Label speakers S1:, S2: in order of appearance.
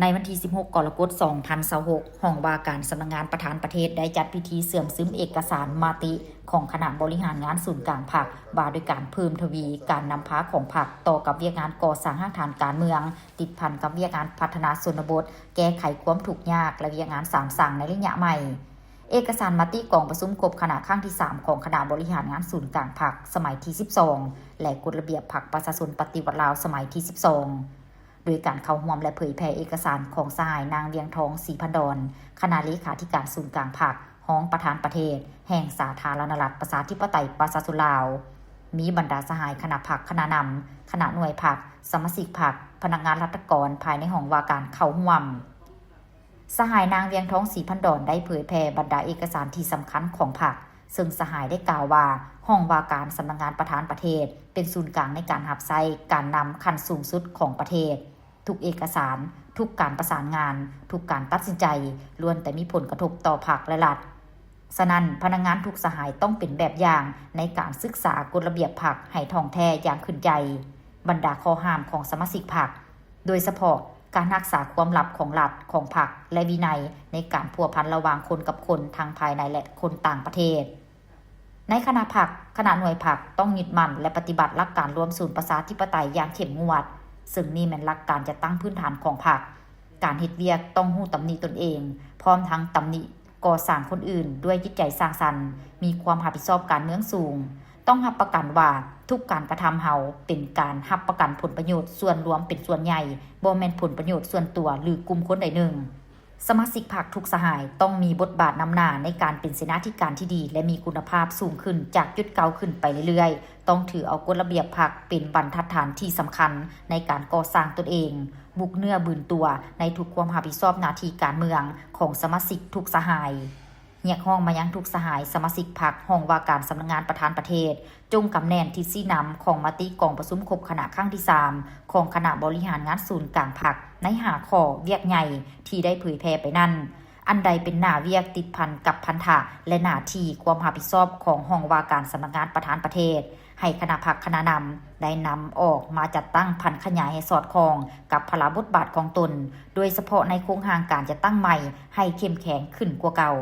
S1: ในวันที่ 16 กรกฎาคม 2026 ห้องว่าการสำนักงานประธานประเทศได้จัดพิธีเสื่อมซึมเอกสารมติของคณะบริหารงานศูนย์กลางพรรคว่าด้วยการเพิ่มทวีการนำพาของพรรคต่อกับเวียกงานก่อสร้างหาฐานการเมืองติดพันกับเวียกงานพัฒนาชนบทแก้ไขความทุกข์ยากและเวียกงานสามสั่งในระยะใหม่เอกสารมติกองประชุมครบคณะครั้งที่ 3 ของคณะบริหารงานศูนย์กลางพรรคสมัยที่ 12 และกฎระเบียบพรรคประชาชนปฏิวัติลาวสมัยที่ 12โดยการเข้าร่วมและเผยแพร่เอกสารของสหายนางเวียงทองศรีพันดรคณะเลขาธิการศูนย์กลางพรรคห้องประธานประเทศแห่งสาธารณรัฐประชาธิปไตยประชาชนลาวมีบรรดาสหายคณะพรรคคณะนำคณะหน่วยพรรคสมาชิกพรรคพนักงานรัฐกรภายในห้องว่าการเข้าร่วมสหายนางเวียงทองศรีพันดรได้เผยแพร่บรรดาเอกสารที่สำคัญของพรรคซึ่งสหายได้กล่าวว่าห้องว่าการสำนักงานประธานประเทศเป็นศูนย์กลางในการรับใช้การนำขั้นสูงสุดของประเทศทุกเอกสารทุกการประสานงานทุกการตัดสินใจล้วนแต่มีผลกระทบต่อพรรคและรัฐฉะนั้นพนักงานทุกสหายต้องเป็นแบบอย่างในการศึกษากฎระเบียบพรรคให้ท่องแท้อย่างขึ้นใจบรรดาข้อห้ามของสมาชิกพรรคโดยเฉพาะการรักษาความลับของรัฐของพรรคและวินัยในการพัวพันระหว่างคนกับคนทางภายในและคนต่างประเทศในคณะพรรคคณะหน่วยพรรคต้องยึดมั่นและปฏิบัติหลักการรวมศูนย์ประชาธิปไตยอย่างเข้มงวดซึ่งนี่แม่นหลักการจะตั้งพื้นฐานของพรรคการเฮ็ดเวียกต้องฮู้ตำหนิตนเองพร้อมทั้งตำหนิก่อสร้างคนอื่นด้วยจิตใจสร้างสรรค์มีความรับผิดชอบการเมืองสูงต้องรับประกันว่าทุกการกระทำเฮาเป็นการรับประกันผลประโยชน์ส่วนรวมเป็นส่วนใหญ่บ่แม่นผลประโยชน์ส่วนตัวหรือกลุ่มคนใดหนึ่งสมาชิกพรรคทุกสหายต้องมีบทบาทนำหน้าในการเป็นเสนาธิการที่ดีและมีคุณภาพสูงขึ้นจากจุดเก่าขึ้นไปเรื่อยๆต้องถือเอากฎระเบียบพรรคเป็นบรรทัดฐานที่สำคัญในการก่อสร้างตนเองบุกเนื้อบืนตัวในทุกความรับผิดชอบหน้าที่การเมืองของสมาชิกทุกสหายเรียกร้องมายังทุกสหายสมาชิกพรรคห้องว่าการสำนักงานประธานประเทศจงกำแน่นที่ชี้นำของมติกองประชุมครบคณะครั้งที่ 3 ของคณะบริหารงานศูนย์กลางพรรคใน5ข้อเวียกใหญ่ที่ได้เผยแพร่ไปนั้นอันใดเป็นหน้าเวียกติดพันกับพันธะและหน้าที่ความรับผิดชอบของห้องว่าการสำนักงานประธานประเทศให้คณะพรรคคณะนำได้นำออกมาจัดตั้งพันขยายให้สอดคล้องกับพละบทบาทของตนโดยเฉพาะในโครงสร้างการจัดตั้งใหม่ให้เข้มแข็งขึ้นกว่าเก่า